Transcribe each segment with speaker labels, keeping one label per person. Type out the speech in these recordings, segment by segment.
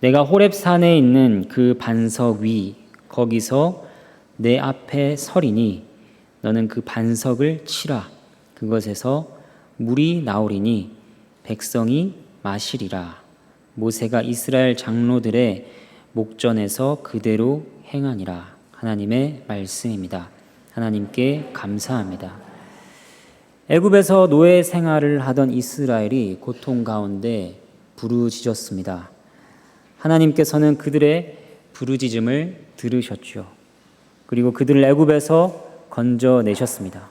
Speaker 1: 내가 호렙산에 있는 그 반석 위 거기서 내 앞에 서리니 너는 그 반석을 치라. 그것에서 물이 나오리니 백성이 마시리라. 모세가 이스라엘 장로들의 목전에서 그대로 행하니라. 하나님의 말씀입니다. 하나님께 감사합니다. 애굽에서 노예 생활을 하던 이스라엘이 고통 가운데 부르짖었습니다. 하나님께서는 그들의 부르짖음을 들으셨죠. 그리고 그들을 애굽에서 건져내셨습니다.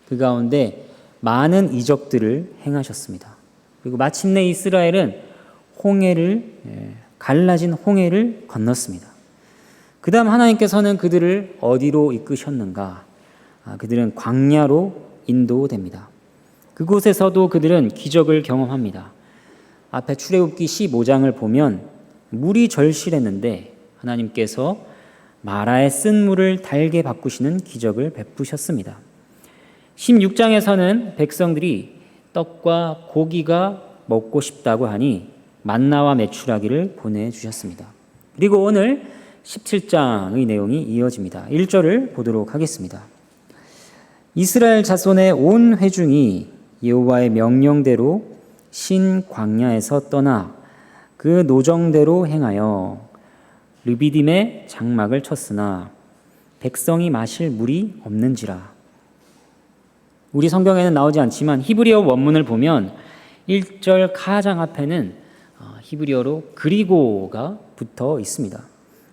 Speaker 1: 그 가운데 많은 이적들을 행하셨습니다. 그리고 마침내 이스라엘은 갈라진 홍해를 건넜습니다. 그 다음 하나님께서는 그들을 어디로 이끄셨는가? 그들은 광야로 인도됩니다. 그곳에서도 그들은 기적을 경험합니다. 앞에 출애굽기 15장을 보면 물이 절실했는데 하나님께서 마라의 쓴 물을 달게 바꾸시는 기적을 베푸셨습니다. 16장에서는 백성들이 떡과 고기가 먹고 싶다고 하니 만나와 메추라기를 보내주셨습니다. 그리고 오늘 17장의 내용이 이어집니다. 1절을 보도록 하겠습니다. 이스라엘 자손의 온 회중이 여호와의 명령대로 신 광야에서 떠나 그 노정대로 행하여 르비딤의 장막을 쳤으나 백성이 마실 물이 없는지라. 우리 성경에는 나오지 않지만 히브리어 원문을 보면 1절 가장 앞에는 히브리어로 그리고가 붙어 있습니다.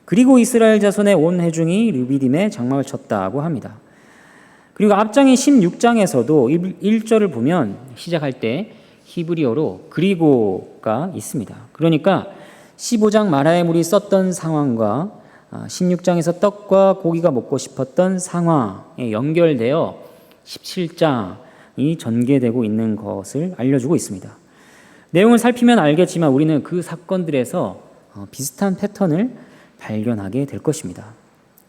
Speaker 1: 그리고 이스라엘 자손의 온 회중이 르비딤의 장막을 쳤다고 합니다. 그리고 앞장인 16장에서도 1절을 보면 시작할 때 히브리어로 그리고가 있습니다. 그러니까 15장 마라의 물이 썼던 상황과 16장에서 떡과 고기가 먹고 싶었던 상황에 연결되어 17장이 전개되고 있는 것을 알려주고 있습니다. 내용을 살피면 알겠지만 우리는 그 사건들에서 비슷한 패턴을 발견하게 될 것입니다.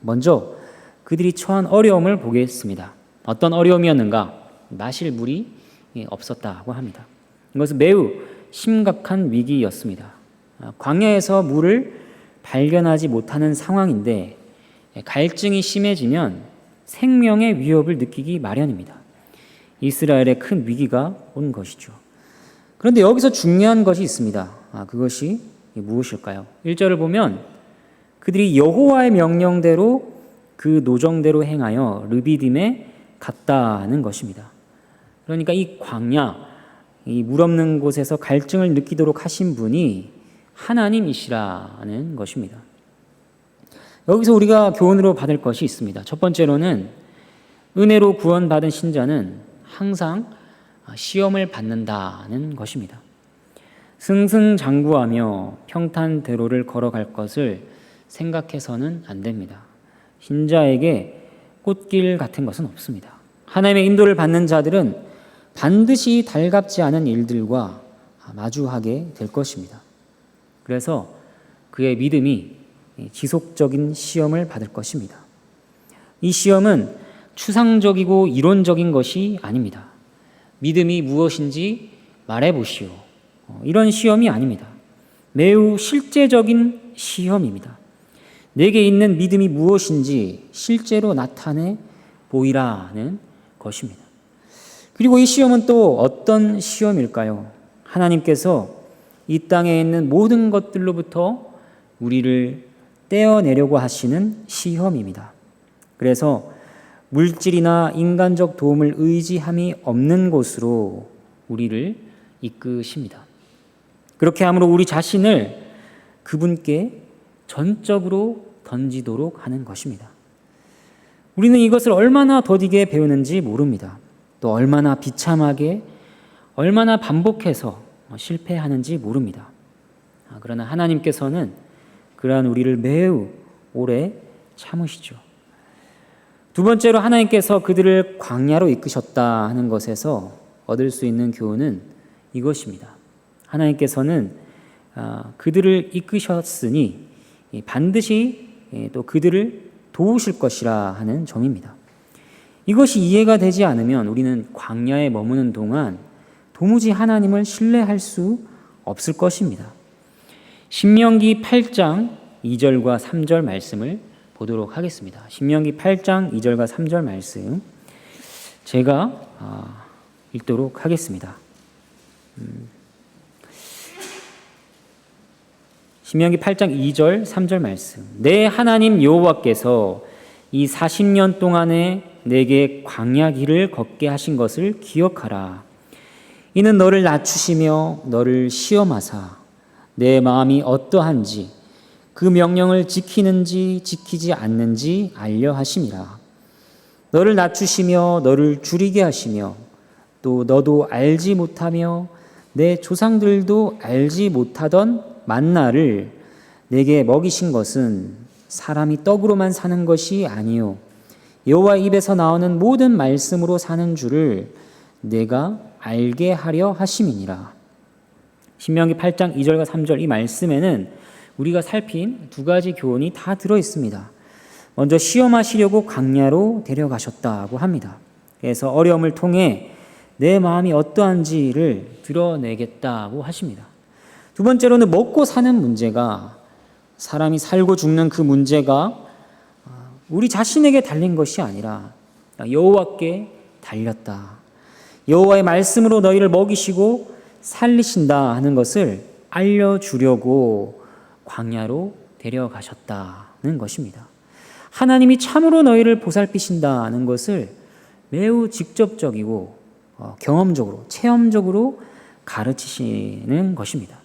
Speaker 1: 먼저 그들이 처한 어려움을 보겠습니다. 어떤 어려움이었는가? 마실 물이 없었다고 합니다. 이것은 매우 심각한 위기였습니다. 광야에서 물을 발견하지 못하는 상황인데 갈증이 심해지면 생명의 위협을 느끼기 마련입니다. 이스라엘의 큰 위기가 온 것이죠. 그런데 여기서 중요한 것이 있습니다. 그것이 무엇일까요? 1절을 보면 그들이 여호와의 명령대로 그 노정대로 행하여 르비딤에 갔다는 것입니다. 그러니까 이 광야, 이 물 없는 곳에서 갈증을 느끼도록 하신 분이 하나님이시라는 것입니다. 여기서 우리가 교훈으로 받을 것이 있습니다. 첫 번째로는 은혜로 구원받은 신자는 항상 시험을 받는다는 것입니다. 승승장구하며 평탄대로를 걸어갈 것을 생각해서는 안 됩니다. 신자에게 꽃길 같은 것은 없습니다. 하나님의 인도를 받는 자들은 반드시 달갑지 않은 일들과 마주하게 될 것입니다. 그래서 그의 믿음이 지속적인 시험을 받을 것입니다. 이 시험은 추상적이고 이론적인 것이 아닙니다. 믿음이 무엇인지 말해보시오. 이런 시험이 아닙니다. 매우 실제적인 시험입니다. 내게 있는 믿음이 무엇인지 실제로 나타내 보이라는 것입니다. 그리고 이 시험은 또 어떤 시험일까요? 하나님께서 이 땅에 있는 모든 것들로부터 우리를 떼어내려고 하시는 시험입니다. 그래서 물질이나 인간적 도움을 의지함이 없는 곳으로 우리를 이끄십니다. 그렇게 함으로 우리 자신을 그분께 전적으로 던지도록 하는 것입니다. 우리는 이것을 얼마나 더디게 배우는지 모릅니다. 또 얼마나 비참하게, 얼마나 반복해서 실패하는지 모릅니다. 그러나 하나님께서는 그러한 우리를 매우 오래 참으시죠. 두 번째로 하나님께서 그들을 광야로 이끄셨다 하는 것에서 얻을 수 있는 교훈은 이것입니다. 하나님께서는 그들을 이끄셨으니 반드시 또 그들을 도우실 것이라 하는 점입니다. 이것이 이해가 되지 않으면 우리는 광야에 머무는 동안 도무지 하나님을 신뢰할 수 없을 것입니다. 신명기 8장 2절과 3절 말씀을 보도록 하겠습니다. 신명기 8장 2절과 3절 말씀 제가 읽도록 하겠습니다. 신명기 8장 2절 3절 말씀. 내 하나님 여호와께서 이 40년 동안에 내게 광야 길을 걷게 하신 것을 기억하라. 이는 너를 낮추시며 너를 시험하사 내 마음이 어떠한지 그 명령을 지키는지 지키지 않는지 알려 하심이라. 너를 낮추시며 너를 줄이게 하시며 또 너도 알지 못하며 내 조상들도 알지 못하던 만나를 내게 먹이신 것은 사람이 떡으로만 사는 것이 아니요 여호와 입에서 나오는 모든 말씀으로 사는 줄을 내가 알게 하려 하심이니라. 신명기 8장 2절과 3절 이 말씀에는 우리가 살핀 두 가지 교훈이 다 들어 있습니다. 먼저 시험하시려고 광야로 데려가셨다고 합니다. 그래서 어려움을 통해 내 마음이 어떠한지를 드러내겠다고 하십니다. 두 번째로는 먹고 사는 문제가, 사람이 살고 죽는 그 문제가 우리 자신에게 달린 것이 아니라 여호와께 달렸다. 여호와의 말씀으로 너희를 먹이시고 살리신다 하는 것을 알려주려고 광야로 데려가셨다는 것입니다. 하나님이 참으로 너희를 보살피신다는 것을 매우 직접적이고 경험적으로, 체험적으로 가르치시는 것입니다.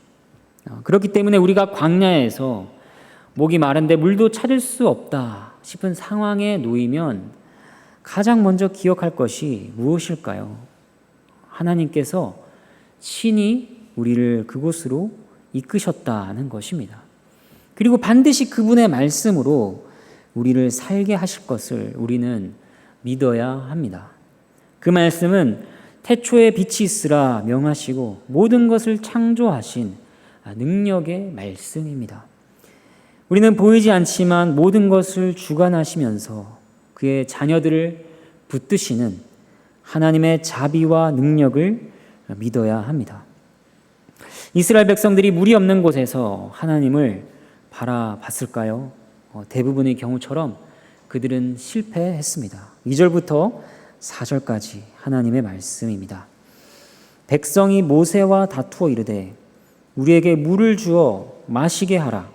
Speaker 1: 그렇기 때문에 우리가 광야에서 목이 마른데 물도 찾을 수 없다 싶은 상황에 놓이면 가장 먼저 기억할 것이 무엇일까요? 하나님께서 친히 우리를 그곳으로 이끄셨다는 것입니다. 그리고 반드시 그분의 말씀으로 우리를 살게 하실 것을 우리는 믿어야 합니다. 그 말씀은 태초에 빛이 있으라 명하시고 모든 것을 창조하신 능력의 말씀입니다. 우리는 보이지 않지만 모든 것을 주관하시면서 그의 자녀들을 붙드시는 하나님의 자비와 능력을 믿어야 합니다. 이스라엘 백성들이 물이 없는 곳에서 하나님을 바라봤을까요? 대부분의 경우처럼 그들은 실패했습니다. 2절부터 4절까지 하나님의 말씀입니다. 백성이 모세와 다투어 이르되 우리에게 물을 주어 마시게 하라.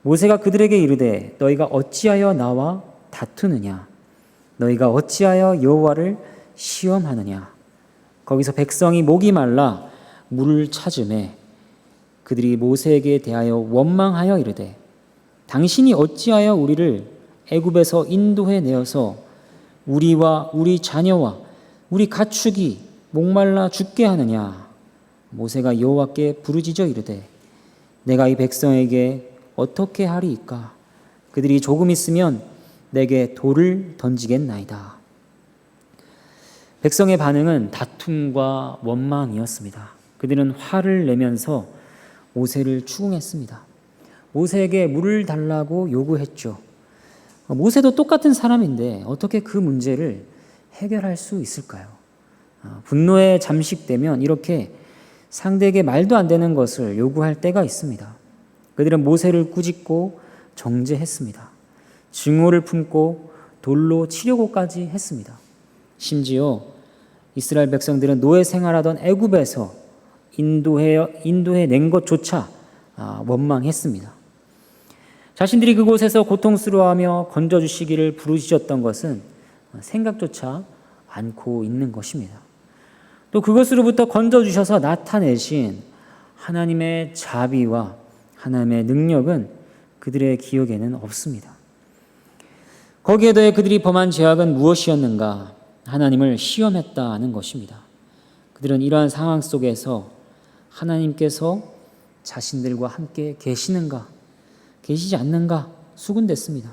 Speaker 1: 모세가 그들에게 이르되 너희가 어찌하여 나와 다투느냐? 너희가 어찌하여 여호와를 시험하느냐? 거기서 백성이 목이 말라 물을 찾으매 그들이 모세에게 대하여 원망하여 이르되 당신이 어찌하여 우리를 애굽에서 인도해 내어서 우리와 우리 자녀와 우리 가축이 목말라 죽게 하느냐? 모세가 여호와께 부르짖어 이르되 내가 이 백성에게 어떻게 하리이까? 그들이 조금 있으면 내게 돌을 던지겠나이다. 백성의 반응은 다툼과 원망이었습니다. 그들은 화를 내면서 모세를 추궁했습니다. 모세에게 물을 달라고 요구했죠. 모세도 똑같은 사람인데 어떻게 그 문제를 해결할 수 있을까요? 분노에 잠식되면 이렇게 상대에게 말도 안 되는 것을 요구할 때가 있습니다. 그들은 모세를 꾸짖고 정죄했습니다. 증오를 품고 돌로 치려고까지 했습니다. 심지어 이스라엘 백성들은 노예 생활하던 애굽에서 인도해 낸 것조차 원망했습니다. 자신들이 그곳에서 고통스러워하며 건져주시기를 부르짖었던 것은 생각조차 않고 있는 것입니다. 또 그것으로부터 건져주셔서 나타내신 하나님의 자비와 하나님의 능력은 그들의 기억에는 없습니다. 거기에 더해 그들이 범한 죄악은 무엇이었는가? 하나님을 시험했다는 것입니다. 그들은 이러한 상황 속에서 하나님께서 자신들과 함께 계시는가, 계시지 않는가 수군댔습니다.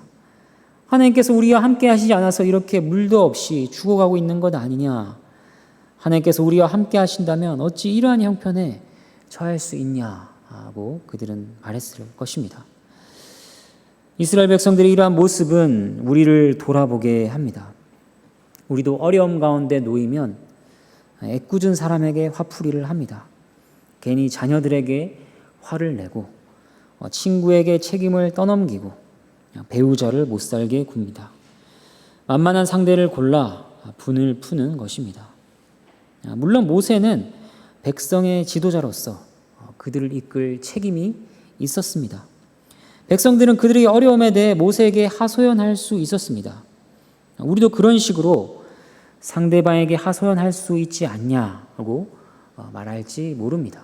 Speaker 1: 하나님께서 우리와 함께 하시지 않아서 이렇게 물도 없이 죽어가고 있는 것 아니냐? 하나님께서 우리와 함께 하신다면 어찌 이러한 형편에 처할 수 있냐고 그들은 말했을 것입니다. 이스라엘 백성들의 이러한 모습은 우리를 돌아보게 합니다. 우리도 어려움 가운데 놓이면 애꿎은 사람에게 화풀이를 합니다. 괜히 자녀들에게 화를 내고 친구에게 책임을 떠넘기고 배우자를 못살게 굽니다. 만만한 상대를 골라 분을 푸는 것입니다. 물론 모세는 백성의 지도자로서 그들을 이끌 책임이 있었습니다. 백성들은 그들의 어려움에 대해 모세에게 하소연할 수 있었습니다. 우리도 그런 식으로 상대방에게 하소연할 수 있지 않냐고 말할지 모릅니다.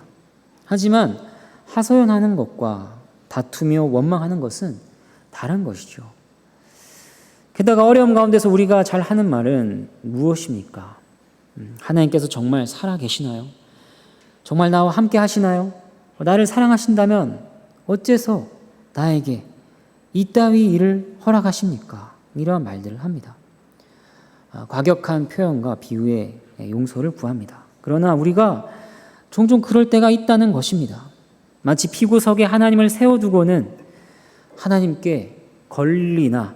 Speaker 1: 하지만 하소연하는 것과 다투며 원망하는 것은 다른 것이죠. 게다가 어려움 가운데서 우리가 잘 하는 말은 무엇입니까? 하나님께서 정말 살아계시나요? 정말 나와 함께 하시나요? 나를 사랑하신다면 어째서 나에게 이따위 일을 허락하십니까? 이러한 말들을 합니다. 과격한 표현과 비유에 용서를 구합니다. 그러나 우리가 종종 그럴 때가 있다는 것입니다. 마치 피구석에 하나님을 세워두고는 하나님께 권리나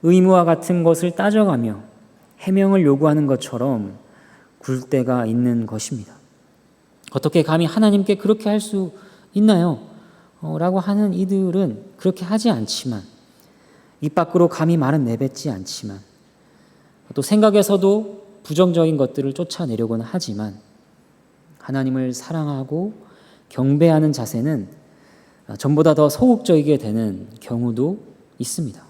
Speaker 1: 의무와 같은 것을 따져가며 해명을 요구하는 것처럼 굴 때가 있는 것입니다. 어떻게 감히 하나님께 그렇게 할 수 있나요? 라고 하는 이들은 그렇게 하지 않지만, 입 밖으로 감히 말은 내뱉지 않지만, 또 생각에서도 부정적인 것들을 쫓아내려고는 하지만 하나님을 사랑하고 경배하는 자세는 전보다 더 소극적이게 되는 경우도 있습니다.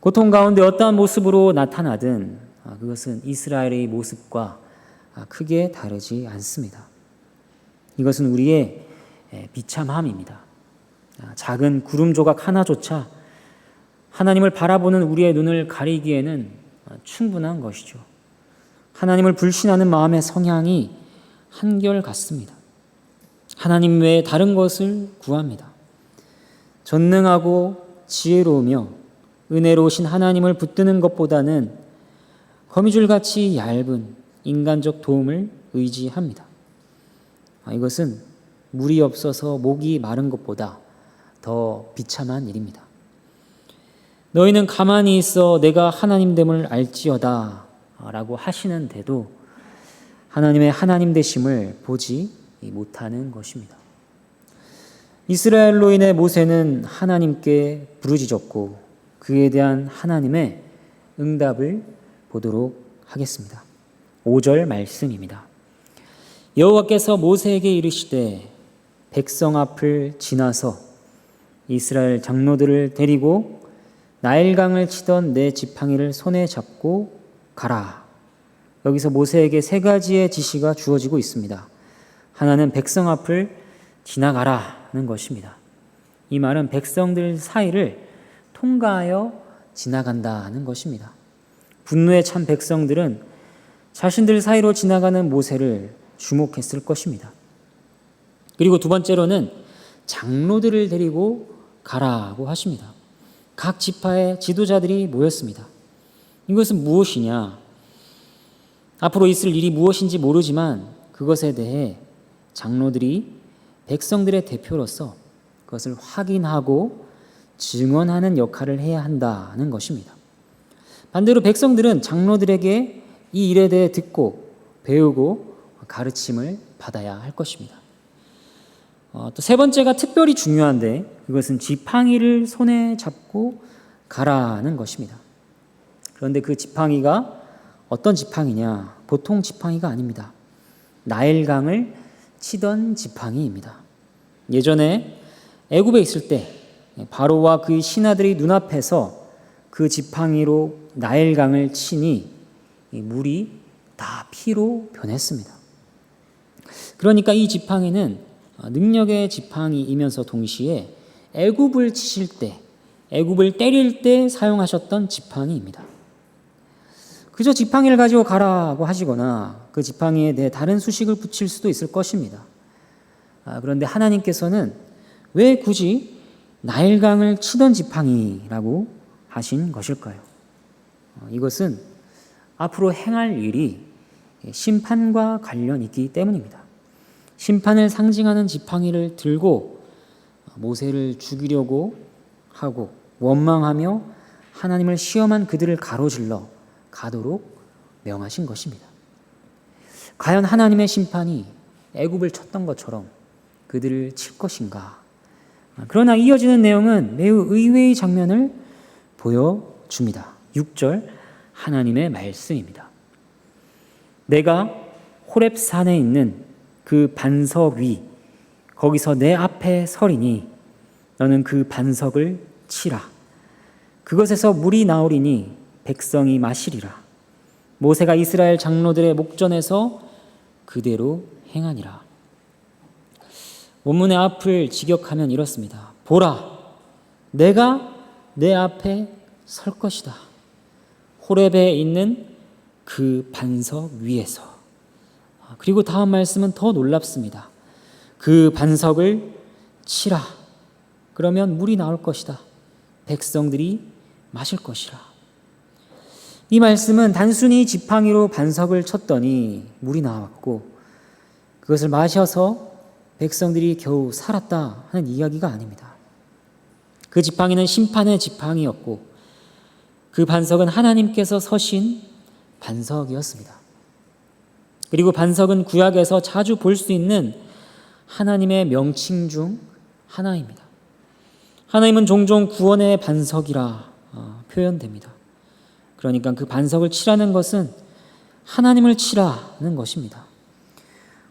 Speaker 1: 고통 가운데 어떠한 모습으로 나타나든 그것은 이스라엘의 모습과 크게 다르지 않습니다. 이것은 우리의 비참함입니다. 작은 구름 조각 하나조차 하나님을 바라보는 우리의 눈을 가리기에는 충분한 것이죠. 하나님을 불신하는 마음의 성향이 한결같습니다. 하나님 외에 다른 것을 구합니다. 전능하고 지혜로우며 은혜로우신 하나님을 붙드는 것보다는 거미줄같이 얇은 인간적 도움을 의지합니다. 이것은 물이 없어서 목이 마른 것보다 더 비참한 일입니다. 너희는 가만히 있어 내가 하나님됨을 알지어다 라고 하시는데도 하나님의 하나님 되심을 보지 못하는 것입니다. 이스라엘로 인해 모세는 하나님께 부르짖었고 그에 대한 하나님의 응답을 보도록 하겠습니다. 5절 말씀입니다. 여호와께서 모세에게 이르시되 백성 앞을 지나서 이스라엘 장로들을 데리고 나일강을 치던 내 지팡이를 손에 잡고 가라. 여기서 모세에게 세 가지의 지시가 주어지고 있습니다. 하나는 백성 앞을 지나가라는 것입니다. 이 말은 백성들 사이를 통과하여 지나간다는 것입니다. 분노에 찬 백성들은 자신들 사이로 지나가는 모세를 주목했을 것입니다. 그리고 두 번째로는 장로들을 데리고 가라고 하십니다. 각 지파의 지도자들이 모였습니다. 이것은 무엇이냐? 앞으로 있을 일이 무엇인지 모르지만 그것에 대해 장로들이 백성들의 대표로서 그것을 확인하고 증언하는 역할을 해야 한다는 것입니다. 반대로 백성들은 장로들에게 이 일에 대해 듣고 배우고 가르침을 받아야 할 것입니다. 또 세 번째가 특별히 중요한데 그것은 지팡이를 손에 잡고 가라는 것입니다. 그런데 그 지팡이가 어떤 지팡이냐? 보통 지팡이가 아닙니다. 나일강을 치던 지팡이입니다. 예전에 애굽에 있을 때 바로와 그의 신하들이 눈앞에서 그 지팡이로 나일강을 치니 물이 다 피로 변했습니다. 그러니까 이 지팡이는 능력의 지팡이이면서 동시에 애굽을 치실 때, 애굽을 때릴 때 사용하셨던 지팡이입니다. 그저 지팡이를 가지고 가라고 하시거나 그 지팡이에 대해 다른 수식을 붙일 수도 있을 것입니다. 그런데 하나님께서는 왜 굳이 나일강을 치던 지팡이라고 하신 것일까요? 이것은 앞으로 행할 일이 심판과 관련이 있기 때문입니다. 심판을 상징하는 지팡이를 들고 모세를 죽이려고 하고 원망하며 하나님을 시험한 그들을 가로질러 가도록 명하신 것입니다. 과연 하나님의 심판이 애굽을 쳤던 것처럼 그들을 칠 것인가? 그러나 이어지는 내용은 매우 의외의 장면을 보여줍니다. 6절 하나님의 말씀입니다. 내가 호렙산에 있는 그 반석 위 거기서 내 앞에 서리니 너는 그 반석을 치라. 그것에서 물이 나오리니 백성이 마시리라. 모세가 이스라엘 장로들의 목전에서 그대로 행하니라. 원문의 앞을 직역하면 이렇습니다. 보라, 내가 내 앞에 설 것이다. 호렙에 있는 그 반석 위에서. 그리고 다음 말씀은 더 놀랍습니다. 그 반석을 치라. 그러면 물이 나올 것이다. 백성들이 마실 것이라. 이 말씀은 단순히 지팡이로 반석을 쳤더니 물이 나왔고 그것을 마셔서 백성들이 겨우 살았다 하는 이야기가 아닙니다. 그 지팡이는 심판의 지팡이였고 그 반석은 하나님께서 서신 반석이었습니다. 그리고 반석은 구약에서 자주 볼 수 있는 하나님의 명칭 중 하나입니다. 하나님은 종종 구원의 반석이라 표현됩니다. 그러니까 그 반석을 치라는 것은 하나님을 치라는 것입니다.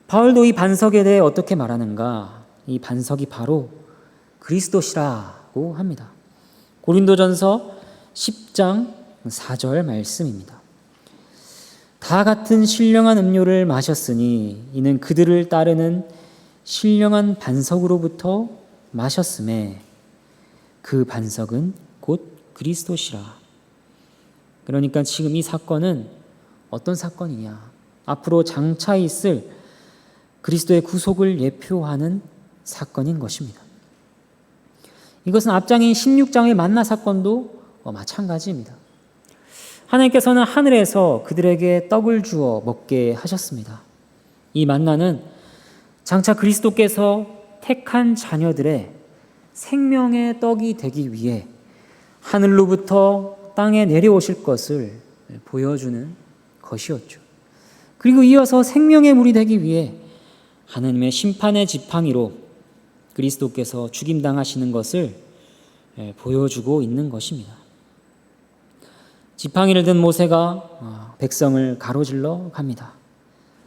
Speaker 1: 바울도 이 반석에 대해 어떻게 말하는가? 이 반석이 바로 그리스도시라고 합니다. 고린도전서 10장 4절 말씀입니다. 다 같은 신령한 음료를 마셨으니 이는 그들을 따르는 신령한 반석으로부터 마셨음에 그 반석은 곧 그리스도시라. 그러니까 지금 이 사건은 어떤 사건이냐? 앞으로 장차 있을 그리스도의 구속을 예표하는 사건인 것입니다. 이것은 앞장인 16장의 만나 사건도 마찬가지입니다. 하나님께서는 하늘에서 그들에게 떡을 주어 먹게 하셨습니다. 이 만나는 장차 그리스도께서 택한 자녀들의 생명의 떡이 되기 위해 하늘로부터 땅에 내려오실 것을 보여주는 것이었죠. 그리고 이어서 생명의 물이 되기 위해 하나님의 심판의 지팡이로 그리스도께서 죽임당하시는 것을 보여주고 있는 것입니다. 지팡이를 든 모세가 백성을 가로질러 갑니다.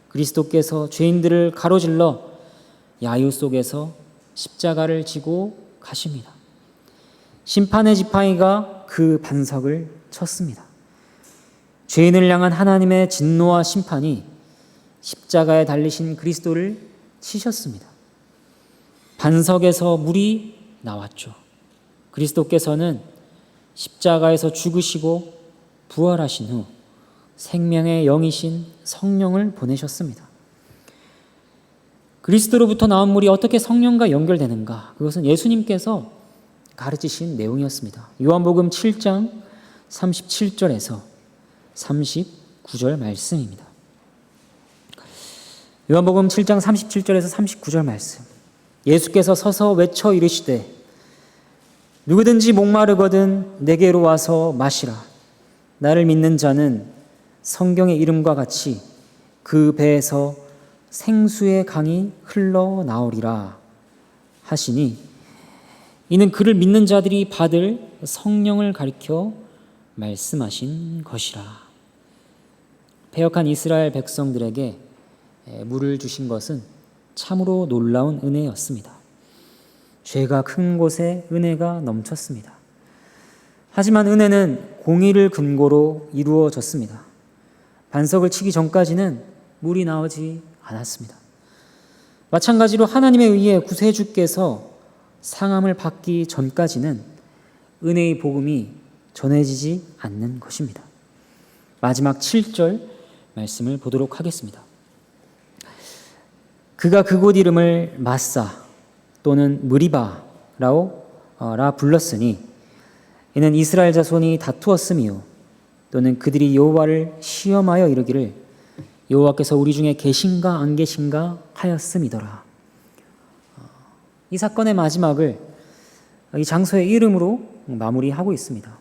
Speaker 1: 그리스도께서 죄인들을 가로질러 야유 속에서 십자가를 지고 가십니다. 심판의 지팡이가 그 반석을 쳤습니다. 죄인을 향한 하나님의 진노와 심판이 십자가에 달리신 그리스도를 치셨습니다. 반석에서 물이 나왔죠. 그리스도께서는 십자가에서 죽으시고 부활하신 후 생명의 영이신 성령을 보내셨습니다. 그리스도로부터 나온 물이 어떻게 성령과 연결되는가? 그것은 예수님께서 가르치신 내용이었습니다. 요한복음 7장 37절에서 39절 말씀입니다. 요한복음 7장 37절에서 39절 말씀. 예수께서 서서 외쳐 이르시되 누구든지 목마르거든 내게로 와서 마시라. 나를 믿는 자는 성경의 이름과 같이 그 배에서 생수의 강이 흘러나오리라 하시니 이는 그를 믿는 자들이 받을 성령을 가리켜 말씀하신 것이라. 패역한 이스라엘 백성들에게 물을 주신 것은 참으로 놀라운 은혜였습니다. 죄가 큰 곳에 은혜가 넘쳤습니다. 하지만 은혜는 공의를 근거로 이루어졌습니다. 반석을 치기 전까지는 물이 나오지 않았습니다. 마찬가지로 하나님에 의해 구세주께서 상함을 받기 전까지는 은혜의 복음이 전해지지 않는 것입니다. 마지막 7절 말씀을 보도록 하겠습니다. 그가 그곳 이름을 마사 또는 무리바라 불렀으니 이는 이스라엘 자손이 다투었으며 또는 그들이 여호와를 시험하여 이르기를 여호와께서 우리 중에 계신가 안 계신가 하였음이더라. 이 사건의 마지막을 이 장소의 이름으로 마무리하고 있습니다.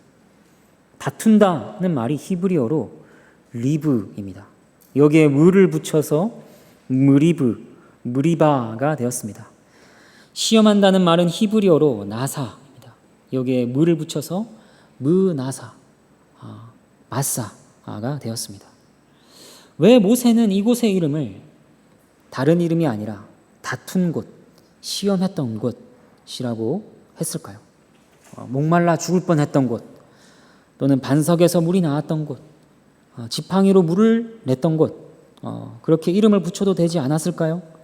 Speaker 1: 다툰다는 말이 히브리어로 리브입니다. 여기에 무를 붙여서 무리바가 되었습니다. 시험한다는 말은 히브리어로 나사입니다. 여기에 무를 붙여서 무나사, 마사가 되었습니다. 왜 모세는 이곳의 이름을 다른 이름이 아니라 다툰 곳, 시험했던 곳이라고 했을까요? 목말라 죽을 뻔했던 곳, 또는 반석에서 물이 나왔던 곳, 지팡이로 물을 냈던 곳, 그렇게 이름을 붙여도 되지 않았을까요?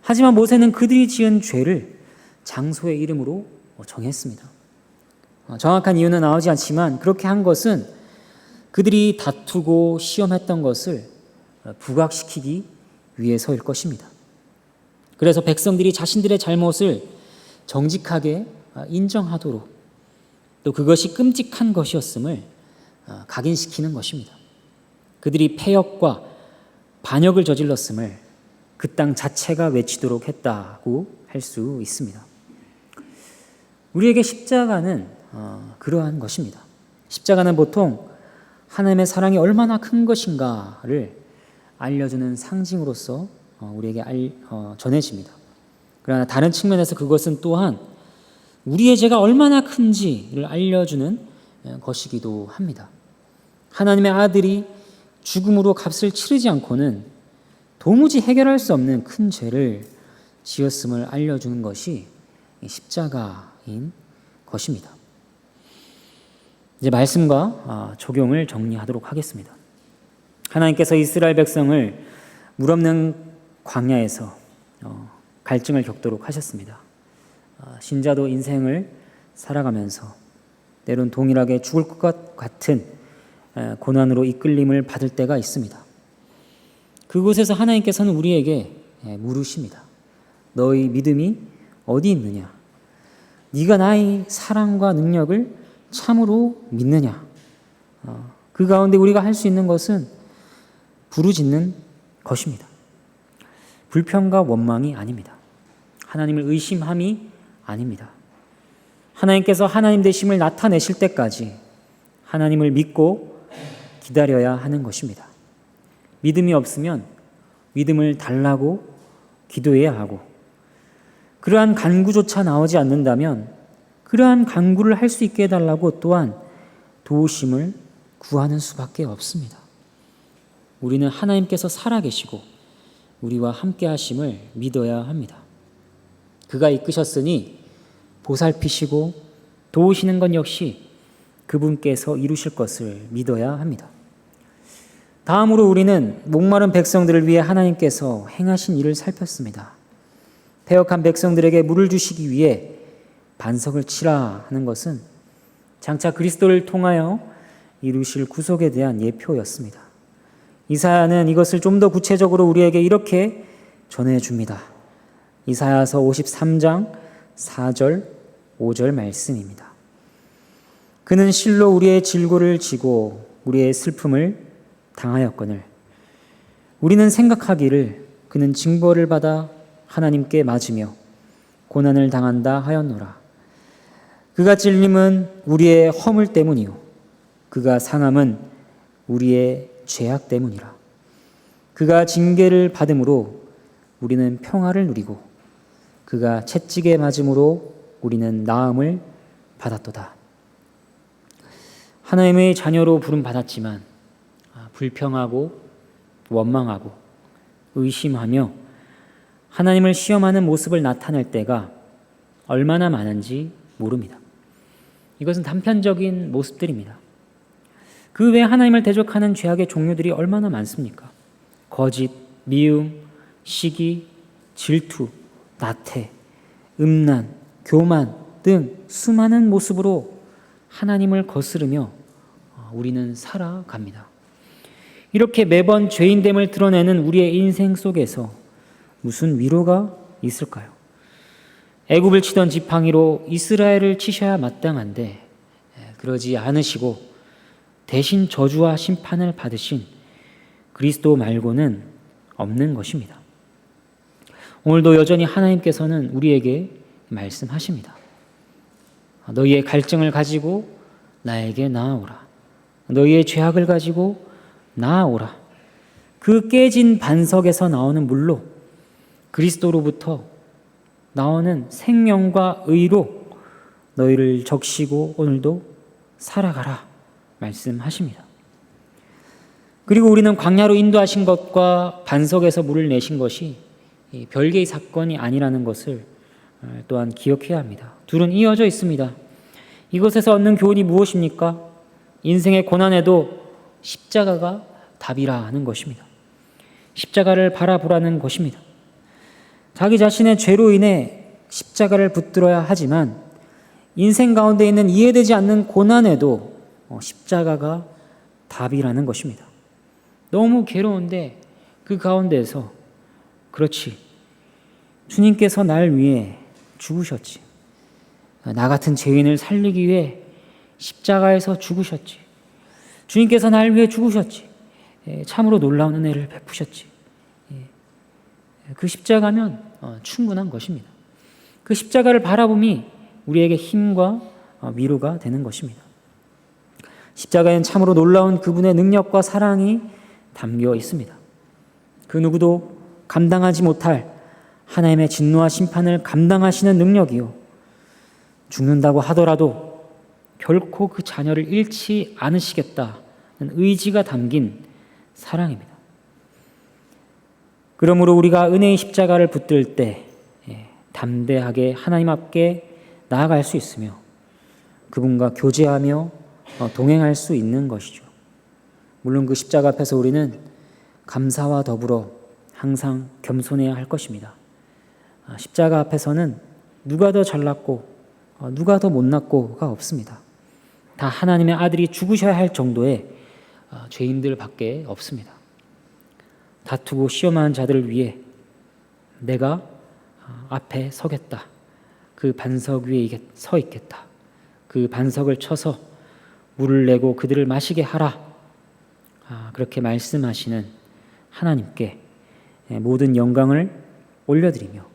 Speaker 1: 하지만 모세는 그들이 지은 죄를 장소의 이름으로 정했습니다. 정확한 이유는 나오지 않지만 그렇게 한 것은 그들이 다투고 시험했던 것을 부각시키기 위해서일 것입니다. 그래서 백성들이 자신들의 잘못을 정직하게 인정하도록, 또 그것이 끔찍한 것이었음을 각인시키는 것입니다. 그들이 패역과 반역을 저질렀음을 그 땅 자체가 외치도록 했다고 할 수 있습니다. 우리에게 십자가는 그러한 것입니다. 십자가는 보통 하나님의 사랑이 얼마나 큰 것인가를 알려주는 상징으로서 우리에게 전해집니다. 그러나 다른 측면에서 그것은 또한 우리의 죄가 얼마나 큰지를 알려주는 것이기도 합니다. 하나님의 아들이 죽음으로 값을 치르지 않고는 도무지 해결할 수 없는 큰 죄를 지었음을 알려주는 것이 십자가인 것입니다. 이제 말씀과 적용을 정리하도록 하겠습니다. 하나님께서 이스라엘 백성을 물 없는 광야에서 갈증을 겪도록 하셨습니다. 신자도 인생을 살아가면서 때론 동일하게 죽을 것 같은 고난으로 이끌림을 받을 때가 있습니다. 그곳에서 하나님께서는 우리에게 물으십니다. 너희 믿음이 어디 있느냐? 네가 나의 사랑과 능력을 참으로 믿느냐? 그 가운데 우리가 할 수 있는 것은 부르짖는 것입니다. 불평과 원망이 아닙니다. 하나님을 의심함이 아닙니다. 하나님께서 하나님 되심을 나타내실 때까지 하나님을 믿고 기다려야 하는 것입니다. 믿음이 없으면 믿음을 달라고 기도해야 하고, 그러한 간구조차 나오지 않는다면 그러한 간구를 할 수 있게 해달라고 또한 도우심을 구하는 수밖에 없습니다. 우리는 하나님께서 살아계시고 우리와 함께 하심을 믿어야 합니다. 그가 이끄셨으니 보살피시고 도우시는 것 역시 그분께서 이루실 것을 믿어야 합니다. 다음으로 우리는 목마른 백성들을 위해 하나님께서 행하신 일을 살폈습니다. 패역한 백성들에게 물을 주시기 위해 반석을 치라 하는 것은 장차 그리스도를 통하여 이루실 구속에 대한 예표였습니다. 이사야는 이것을 좀 더 구체적으로 우리에게 이렇게 전해줍니다. 이사야서 53장 4절 5절 말씀입니다. 그는 실로 우리의 질고를 지고 우리의 슬픔을 당하였거늘 우리는 생각하기를 그는 징벌을 받아 하나님께 맞으며 고난을 당한다 하였노라. 그가 찔림은 우리의 허물 때문이요 그가 상함은 우리의 죄악 때문이라. 그가 징계를 받음으로 우리는 평화를 누리고 그가 채찍에 맞음으로 우리는 나음을 받았도다. 하나님의 자녀로 부름받았지만 불평하고 원망하고 의심하며 하나님을 시험하는 모습을 나타낼 때가 얼마나 많은지 모릅니다. 이것은 단편적인 모습들입니다. 그 외에 하나님을 대적하는 죄악의 종류들이 얼마나 많습니까? 거짓, 미움, 시기, 질투, 나태, 음란, 교만 등 수많은 모습으로 하나님을 거스르며 우리는 살아갑니다. 이렇게 매번 죄인됨을 드러내는 우리의 인생 속에서 무슨 위로가 있을까요? 애굽을 치던 지팡이로 이스라엘을 치셔야 마땅한데 그러지 않으시고 대신 저주와 심판을 받으신 그리스도 말고는 없는 것입니다. 오늘도 여전히 하나님께서는 우리에게 말씀하십니다. 너희의 갈증을 가지고 나에게 나아오라. 너희의 죄악을 가지고 나아오라. 그 깨진 반석에서 나오는 물로 그리스도로부터 나오는 생명과 의로 너희를 적시고 오늘도 살아가라 말씀하십니다. 그리고 우리는 광야로 인도하신 것과 반석에서 물을 내신 것이 별개의 사건이 아니라는 것을 또한 기억해야 합니다. 둘은 이어져 있습니다. 이것에서 얻는 교훈이 무엇입니까? 인생의 고난에도 십자가가 답이라는 것입니다. 십자가를 바라보라는 것입니다. 자기 자신의 죄로 인해 십자가를 붙들어야 하지만 인생 가운데 있는 이해되지 않는 고난에도 십자가가 답이라는 것입니다. 너무 괴로운데 그 가운데에서 그렇지, 주님께서 날 위해 죽으셨지. 나 같은 죄인을 살리기 위해 십자가에서 죽으셨지. 주님께서 날 위해 죽으셨지. 참으로 놀라운 은혜를 베푸셨지. 그 십자가면 충분한 것입니다. 그 십자가를 바라봄이 우리에게 힘과 위로가 되는 것입니다. 십자가엔 참으로 놀라운 그분의 능력과 사랑이 담겨 있습니다. 그 누구도 감당하지 못할 하나님의 진노와 심판을 감당하시는 능력이요, 죽는다고 하더라도 결코 그 자녀를 잃지 않으시겠다는 의지가 담긴 사랑입니다. 그러므로 우리가 은혜의 십자가를 붙들 때 담대하게 하나님 앞에 나아갈 수 있으며 그분과 교제하며 동행할 수 있는 것이죠. 물론 그 십자가 앞에서 우리는 감사와 더불어 항상 겸손해야 할 것입니다. 십자가 앞에서는 누가 더 잘났고 누가 더 못났고가 없습니다. 다 하나님의 아들이 죽으셔야 할 정도의 죄인들밖에 없습니다. 다투고 시험하는 자들을 위해 내가 앞에 서겠다. 그 반석 위에 서 있겠다. 그 반석을 쳐서 물을 내고 그들을 마시게 하라. 그렇게 말씀하시는 하나님께 모든 영광을 올려드리며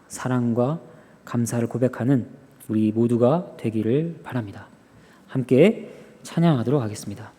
Speaker 1: 사랑과 감사를 고백하는 우리 모두가 되기를 바랍니다. 함께 찬양하도록 하겠습니다.